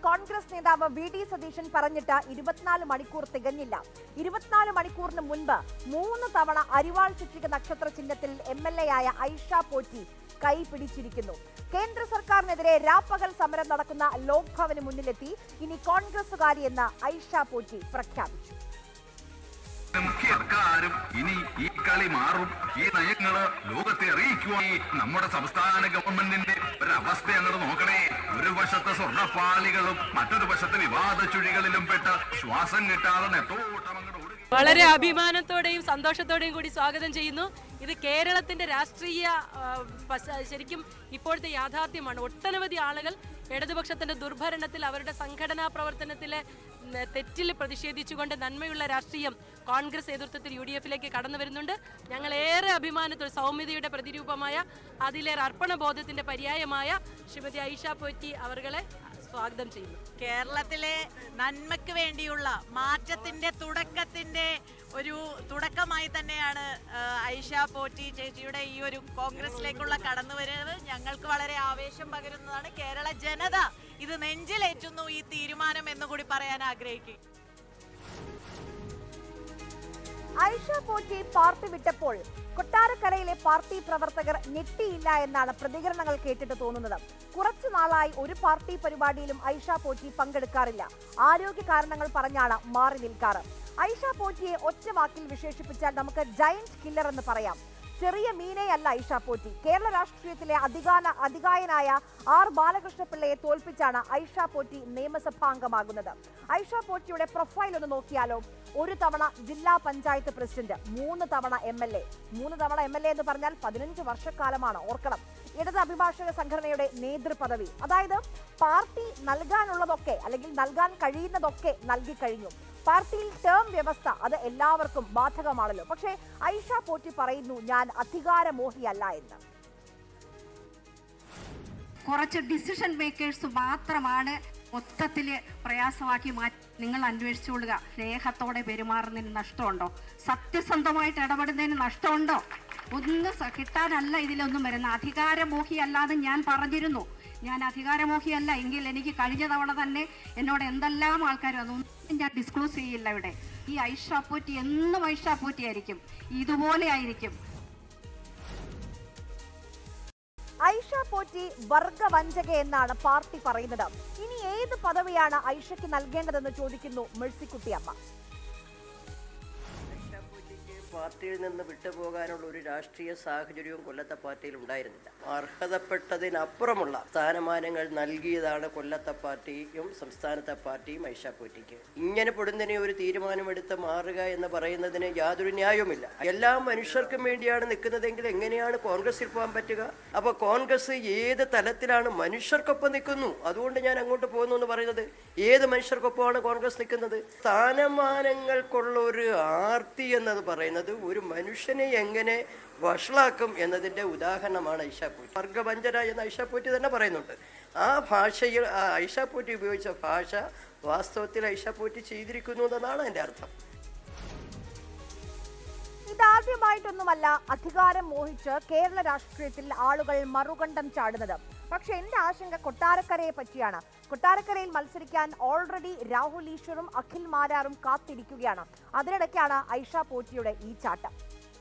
കോൺഗ്രസ് നേതാവ് V D Satheesan പറഞ്ഞിട്ട് 24 മണിക്കൂർ തികഞ്ഞില്ല. 24 മണിക്കൂറിന് മുൻപ് 3 തവണ അരിവാൾ ചുറ്റിക നക്ഷത്ര ചിഹ്നത്തിൽ MLA ആയ ഐഷ പോറ്റി കൈ പിടിച്ചിരിക്കുന്നു. കേന്ദ്ര സർക്കാരിനെതിരെ രാപ്പകൽ സമരം നടക്കുന്ന ലോക് ഭവന് മുന്നിലെത്തി ഇനി കോൺഗ്രസുകാരിയെന്ന് ഐഷ പോറ്റി പ്രഖ്യാപിച്ചു. സർക്കാരും ഇനി ഈ കളി മാറും, ഈ നയങ്ങള് ലോകത്തെ അറിയിക്കുവായി നമ്മുടെ സംസ്ഥാന ഗവൺമെന്റിന്റെ ഒരവസ്ഥ അങ്ങോട്ട് നോക്കണേ. ഒരു വശത്ത് സ്വർണ്ണപ്പാളികളും മറ്റൊരു വശത്ത് വിവാദ ചുഴികളിലും പെട്ട് ശ്വാസം കിട്ടാതെ നെട്ടോട്ടം അങ്ങോട്ട് വളരെ അഭിമാനത്തോടെയും സന്തോഷത്തോടെയും കൂടി സ്വാഗതം ചെയ്യുന്നു. ഇത് കേരളത്തിന്റെ രാഷ്ട്രീയ ശരിക്കും ഇപ്പോഴത്തെ യാഥാർത്ഥ്യമാണ്. ഒട്ടനവധി ആളുകൾ ഇടതുപക്ഷത്തിന്റെ ദുർഭരണത്തിൽ അവരുടെ സംഘടനാ പ്രവർത്തനത്തിലെ തെറ്റിൽ പ്രതിഷേധിച്ചുകൊണ്ട് നന്മയുള്ള രാഷ്ട്രീയം കോൺഗ്രസ് നേതൃത്വത്തിൽ UDF-ലേക്ക് കടന്നു വരുന്നുണ്ട്. ഞങ്ങൾ ഏറെ അഭിമാനത്തോടെ സൗമ്യതയുടെ പ്രതിരൂപമായ അതിലേറെ അർപ്പണബോധത്തിന്റെ പര്യായമായ ശ്രീമതി ഐഷ പോറ്റി അവരെ സ്വാഗതം ചെയ്യുന്നു. കേരളത്തിലെ നന്മയ്ക്ക് വേണ്ടിയുള്ള മാറ്റത്തിന്റെ ഒരു തുടക്കമായി തന്നെയാണ് ഐഷ പോറ്റി ചേച്ചിയുടെ ഈ ഒരു കോൺഗ്രസിലേക്കുള്ള കടന്നുവരവ് ഞങ്ങൾക്ക് വളരെ ആവേശം പകരുന്നതാണ്. കേരള ജനത ഇത് നെഞ്ചിലേറ്റുന്നു ഈ തീരുമാനം എന്നുകൂടി പറയാൻ ആഗ്രഹിക്കും. ഐഷ പോറ്റി പാർട്ടി വിട്ടപ്പോൾ കൊട്ടാരക്കരയിലെ പാർട്ടി പ്രവർത്തകർ ഞെട്ടിയില്ല എന്നാണ് പ്രതികരണങ്ങൾ കേട്ടിട്ട് തോന്നുന്നത്. കുറച്ചു നാളായി ഒരു പാർട്ടി പരിപാടിയിലും ഐഷ പോറ്റി പങ്കെടുക്കാറില്ല. ആരോഗ്യ കാരണങ്ങൾ പറഞ്ഞാണ് മാറി നിൽക്കാറ്. ഐഷ പോറ്റിയെ ഒറ്റ വാക്കിൽ വിശേഷിപ്പിച്ചാൽ നമുക്ക് ജയന്റ് കില്ലർ എന്ന് പറയാം. ചെറിയ മീനയല്ല ഐഷ പോറ്റി. കേരള രാഷ്ട്രീയത്തിലെ അതികായനായ R ബാലകൃഷ്ണപിള്ളയെ തോൽപ്പിച്ചാണ് ഐഷ പോറ്റി നിയമസഭാംഗമാകുന്നത്. ഐഷ പോറ്റിയുടെ പ്രൊഫൈൽ ഒന്ന് നോക്കിയാലോ. 1 തവണ ജില്ലാ പഞ്ചായത്ത് പ്രസിഡന്റ്, 3 തവണ MLA. 3 തവണ MLA എന്ന് പറഞ്ഞാൽ 15 വർഷക്കാലമാണ്, ഓർക്കണം. ഇടത് അഭിഭാഷക സംഘടനയുടെ നേതൃപദവി, അതായത് പാർട്ടി നൽകാനുള്ളതൊക്കെ അല്ലെങ്കിൽ നൽകാൻ കഴിയുന്നതൊക്കെ നൽകി കഴിഞ്ഞു. പാർട്ടിയിൽ ടേം വ്യവസ്ഥ അത് എല്ലാവർക്കും ബാധകമാണല്ലോ. പക്ഷേ ഐഷ പോറ്റി പറയുന്നു ഞാൻ അധികാരമോഹിയല്ല എന്ന്. കുറച്ച് ഡിസിഷൻ മേക്കേഴ്സ് മാത്രമാണ് മൊത്തത്തിൽ പ്രയാസമാക്കി മാറ്റി. നിങ്ങൾ അന്വേഷിച്ചുകൊള്ളുക. സ്നേഹത്തോടെ പെരുമാറുന്നതിന് നഷ്ടമുണ്ടോ? സത്യസന്ധമായിട്ട് ഇടപെടുന്നതിന് നഷ്ടമുണ്ടോ? ഒന്നും കിട്ടാനല്ല ഇതിലൊന്നും വരുന്ന. അധികാരമോഹിയല്ലാതെ ഞാൻ പറഞ്ഞിരുന്നു. ഞാൻ അധികാരമോഹിയല്ല എങ്കിൽ എനിക്ക് കഴിഞ്ഞ തവണ തന്നെ എന്നോട് എന്തെല്ലാം ആൾക്കാരും അതൊന്നും ഞാൻ ഡിസ്ക്ലോസ് ചെയ്യില്ല. ഇവിടെ ഈ ഐഷ പോറ്റി എന്നും ഐഷ പോറ്റി ആയിരിക്കും, ഇതുപോലെ ആയിരിക്കും. ഐഷ പോറ്റി വർഗവഞ്ചക എന്നാണ് പാർട്ടി പറയുന്നത്. ഇനി ഏത് പദവിയാണ് ഐഷയ്ക്ക് നൽകേണ്ടതെന്ന് ചോദിക്കുന്നു മേഴ്സിക്കുട്ടിയമ്മ. പാർട്ടിയിൽ നിന്ന് വിട്ടുപോകാനുള്ള ഒരു രാഷ്ട്രീയ സാഹചര്യവും കൊല്ലത്തെ പാർട്ടിയിൽ ഉണ്ടായിരുന്നില്ല. അർഹതപ്പെട്ടതിനപ്പുറമുള്ള സ്ഥാനമാനങ്ങൾ നൽകിയതാണ് കൊല്ലത്തെ പാർട്ടിയും സംസ്ഥാനത്തെ പാർട്ടിയും ഐഷ പോറ്റിക്ക്. ഇങ്ങനെ പൊടുന്നതിനെ ഒരു തീരുമാനമെടുത്ത് മാറുക എന്ന് പറയുന്നതിന് യാതൊരു ന്യായവുമില്ല. എല്ലാ മനുഷ്യർക്കും വേണ്ടിയാണ് നിൽക്കുന്നതെങ്കിൽ എങ്ങനെയാണ് കോൺഗ്രസിൽ പോകാൻ പറ്റുക? അപ്പോൾ കോൺഗ്രസ് ഏത് തലത്തിലാണ് മനുഷ്യർക്കൊപ്പം നിൽക്കുന്നു, അതുകൊണ്ട് ഞാൻ അങ്ങോട്ട് പോകുന്നു എന്ന് പറയുന്നത്. ഏത് മനുഷ്യർക്കൊപ്പമാണ് കോൺഗ്രസ് നിൽക്കുന്നത്? സ്ഥാനമാനങ്ങൾക്കുള്ള ഒരു ആർത്തി എന്നത് പറയുന്നത് ഒരു മനുഷ്യനെ എങ്ങനെ വഷളാക്കും എന്നതിൻ്റെ ഉദാഹരണമാണ് ഐഷ പോറ്റി. വർഗവഞ്ചന എന്ന് ഐഷ പോറ്റി തന്നെ പറയുന്നുണ്ട്. ആ ഭാഷയിൽ ഐഷ പോറ്റി ഉപയോഗിച്ച ഭാഷ വാസ്തവത്തിൽ ഐഷ പോറ്റി ചെയ്തിരിക്കുന്നു എന്നതാണ് എൻ്റെ അർത്ഥം. ഇതാദ്യമായിട്ടൊന്നുമല്ല അധികാരം മോഹിച്ച് കേരള രാഷ്ട്രീയത്തിൽ ആളുകൾ മറുകണ്ഠം ചാടുന്നത്. പക്ഷെ എന്റെ ആശങ്ക കൊട്ടാരക്കരയെ പറ്റിയാണ്. കൊട്ടാരക്കരയിൽ മത്സരിക്കാൻ ഓൾറെഡി രാഹുൽ ഈശ്വറും അഖിൽ മാരാറും കാത്തിരിക്കുകയാണ്. അതിനിടയ്ക്കാണ് ഐഷ പോറ്റിയുടെ ഈ ചാട്ടം.